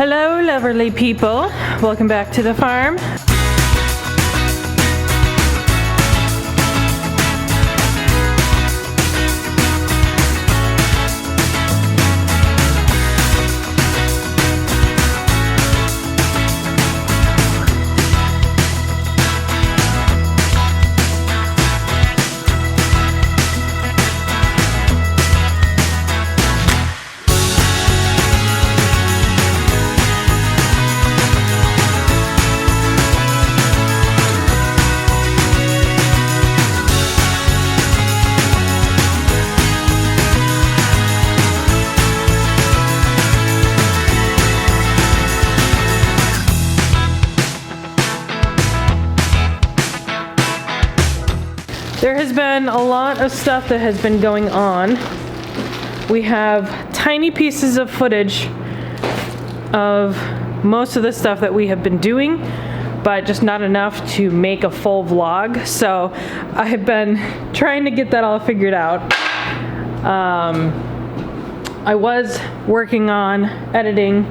Hello, lovely people. Welcome back to the farm. There has been a lot of stuff that has been going on. We have tiny pieces of footage of most of the stuff that we have been doing, but just not enough to make a full vlog. So I have been trying to get that all figured out. I was working on editing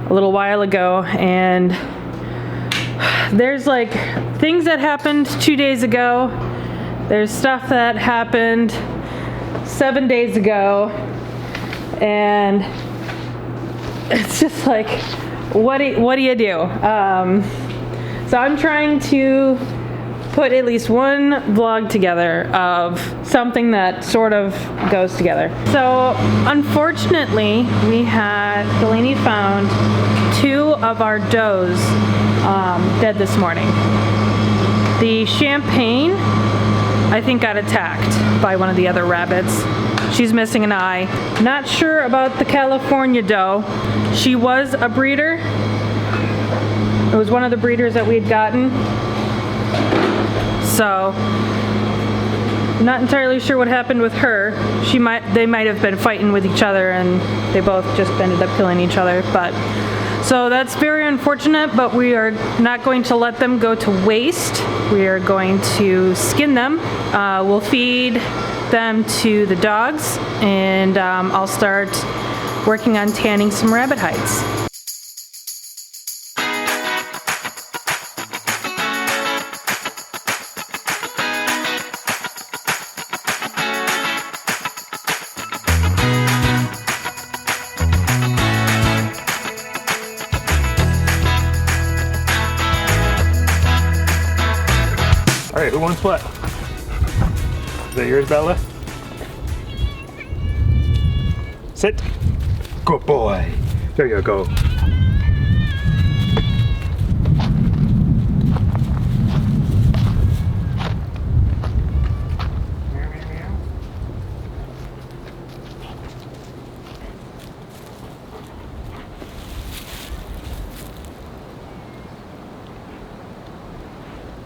a little while ago, and there's like things that happened 2 days ago. There's stuff that happened 7 days ago, and it's just like, what do you do? So I'm trying to put at least one vlog together of something that sort of goes together. So unfortunately, Delaney found 2 of our does dead this morning. The champagne, I think, got attacked by one of the other rabbits. She's missing an eye. Not sure about the California doe. She was a breeder. It was one of the breeders that we had gotten. So, not entirely sure what happened with her. They might have been fighting with each other, and they both just ended up killing each other. So that's very unfortunate, but we are not going to let them go to waste. We are going to skin them. We'll feed them to the dogs, and I'll start working on tanning some rabbit hides. All right, who wants what? Is that yours, Bella? Sit. Good boy. There you go.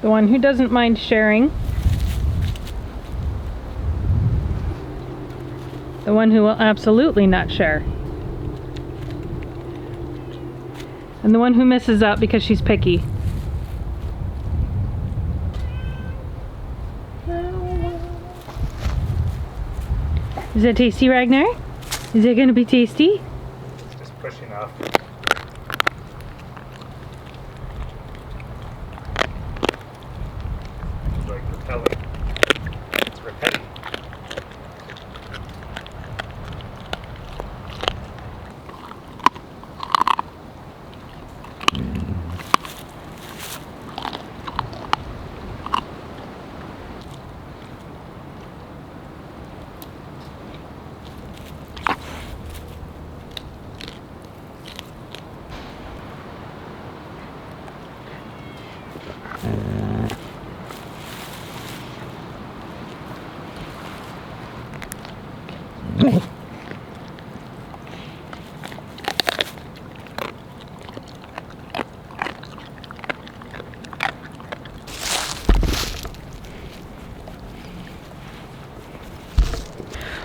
The one who doesn't mind sharing. The one who will absolutely not share. And the one who misses out because she's picky. Is that tasty, Ragnar? Is it gonna be tasty? It's just pushing off. It's repelling.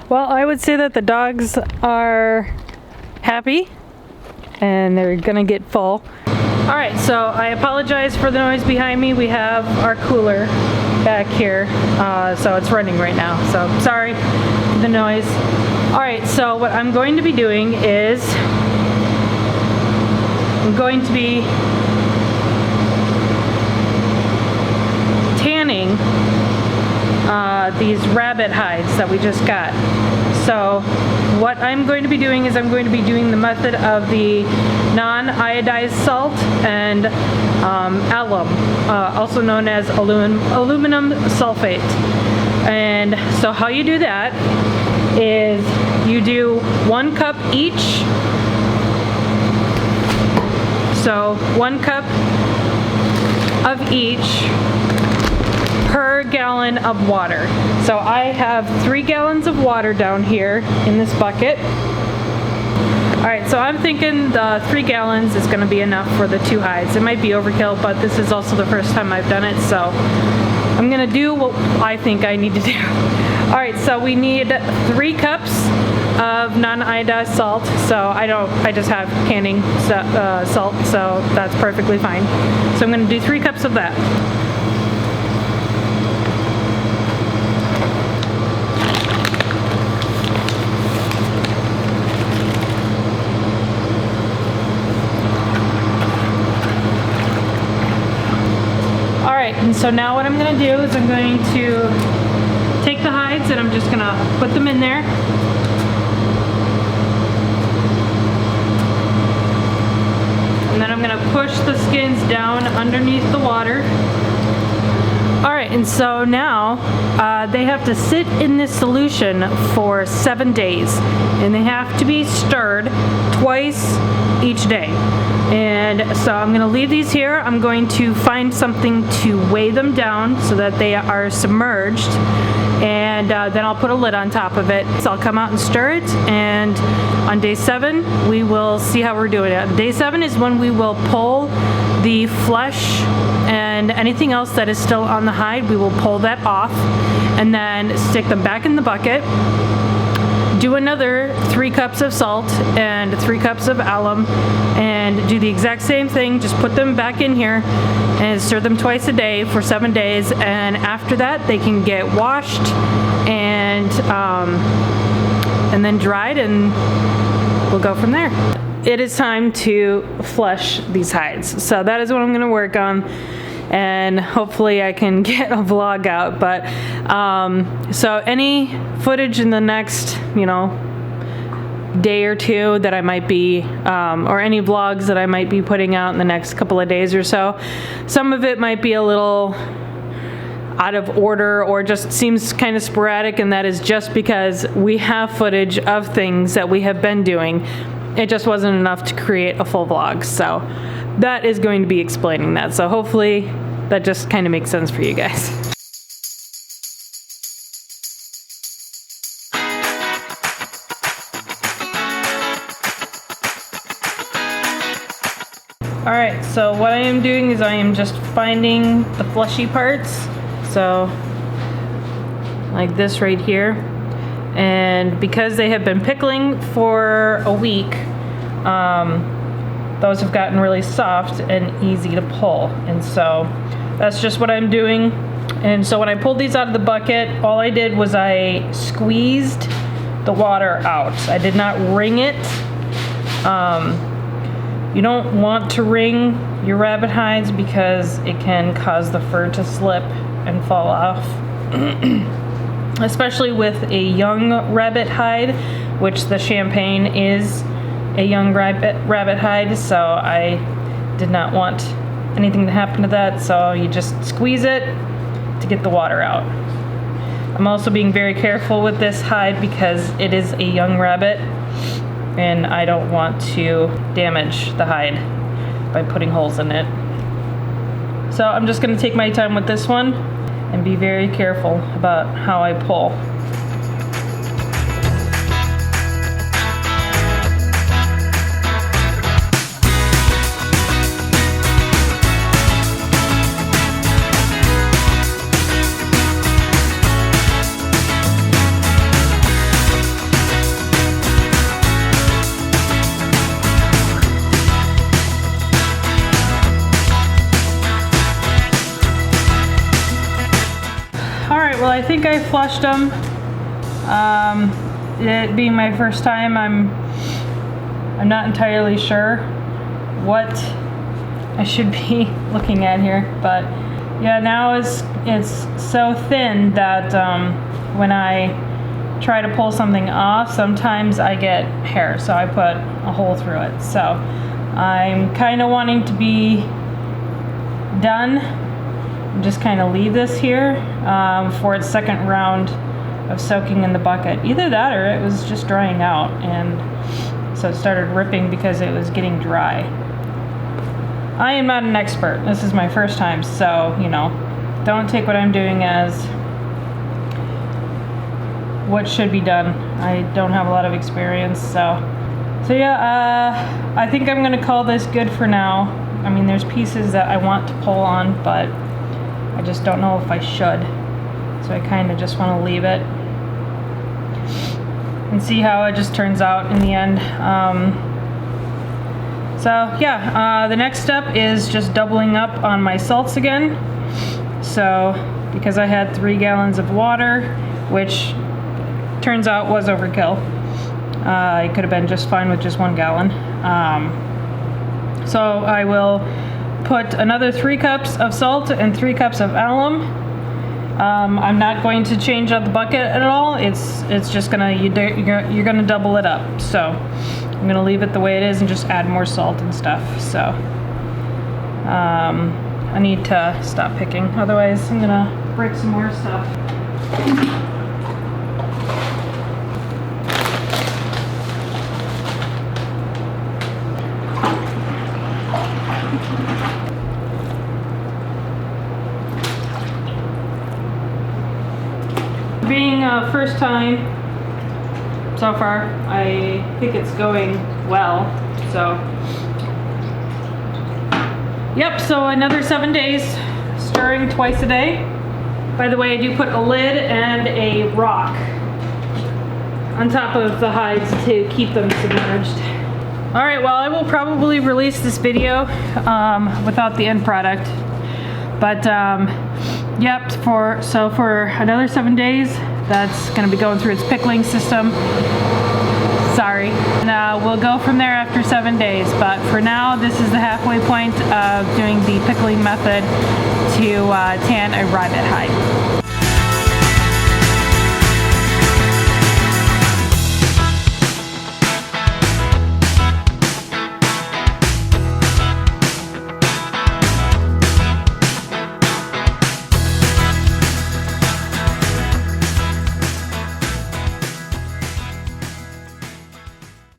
Well, I would say that the dogs are happy and they're gonna get full. Alright, so I apologize for the noise behind me. We have our cooler back here, so it's running right now. So sorry for the noise. Alright, so what I'm going to be doing is I'm going to be tanning these rabbit hides that we just got. So what I'm going to be doing is I'm going to be doing the method of the non-iodized salt and alum, also known as aluminum sulfate. And so how you do that is you do 1 cup each. So 1 cup of each per gallon of water. So I have 3 gallons of water down here in this bucket. Alright, so I'm thinking the 3 gallons is going to be enough for the 2 hides. It might be overkill, but this is also the first time I've done it, so I'm going to do what I think I need to do. Alright, so we need 3 cups of non-iodized salt. So I just have canning salt, so that's perfectly fine. So I'm going to do 3 cups of that. And so now what I'm going to do is I'm going to take the hides and I'm just going to put them in there. And then I'm going to push the skins down underneath the water. Alright, and so now they have to sit in this solution for 7 days. And they have to be stirred twice each day. And so I'm going to leave these here. I'm going to find something to weigh them down so that they are submerged. And then I'll put a lid on top of it. So I'll come out and stir it. And on day 7, we will see how we're doing it. Day 7 is when we will pull the flesh and anything else that is still on the hide. We will pull that off and then stick them back in the bucket. Do another 3 cups of salt and 3 cups of alum and do the exact same thing. Just put them back in here and stir them twice a day for 7 days. And after that, they can get washed and then dried, and we'll go from there. It is time to flesh these hides. So that is what I'm going to work on. And hopefully I can get a vlog out, but so any footage in the next day or 2 that I might be or any vlogs that I might be putting out in the next couple of days or so, some of it might be a little out of order or just seems kind of sporadic, and that is just because we have footage of things that we have been doing. It just wasn't enough to create a full vlog, so that is going to be explaining that. So hopefully that just kind of makes sense for you guys. Alright, so what I am doing is I am just finding the fleshy parts. So like this right here. And because they have been pickling for a week, those have gotten really soft and easy to pull. And so that's just what I'm doing. And so when I pulled these out of the bucket, all I did was I squeezed the water out. I did not wring it. You don't want to wring your rabbit hides because it can cause the fur to slip and fall off. Especially with a young rabbit hide, which the champagne is a young rabbit hide, so I did not want anything to happen to that, so you just squeeze it to get the water out. I'm also being very careful with this hide because it is a young rabbit and I don't want to damage the hide by putting holes in it. So I'm just going to take my time with this one and be very careful about how I pull. Well, I think I flushed them. It being my first time, I'm not entirely sure. what I should be looking at here, but yeah, now it's so thin that when I try to pull something off, sometimes I get hair, so I put a hole through it. So I'm kind of wanting to be done. Just kind of leave this here for its second round of soaking in the bucket. Either that or it was just drying out, and so it started ripping because it was getting dry. I am not an expert. This is my first time, so, you know, don't take what I'm doing as what should be done. I don't have a lot of experience, so yeah, I think I'm gonna call this good for now. I mean, there's pieces that I want to pull on, but I just don't know if I should. So I kind of just want to leave it and see how it just turns out in the end. So yeah, the next step is just doubling up on my salts again. So because I had 3 gallons of water, which turns out was overkill. It could have been just fine with just 1 gallon. So I will put another 3 cups of salt and 3 cups of alum. I'm not going to change out the bucket at all. It's just gonna, you're gonna double it up. So I'm gonna leave it the way it is and just add more salt and stuff. So I need to stop picking, otherwise I'm gonna break some more stuff. Being a first time so far, I think it's going well. So yep, so another 7 days, stirring twice a day. By the way, I do put a lid and a rock on top of the hides to keep them submerged. All right, well, I will probably release this video without the end product, but yep, for another 7 days, that's gonna be going through its pickling system. Sorry. And we'll go from there after 7 days, but for now, this is the halfway point of doing the pickling method to tan a rabbit hide.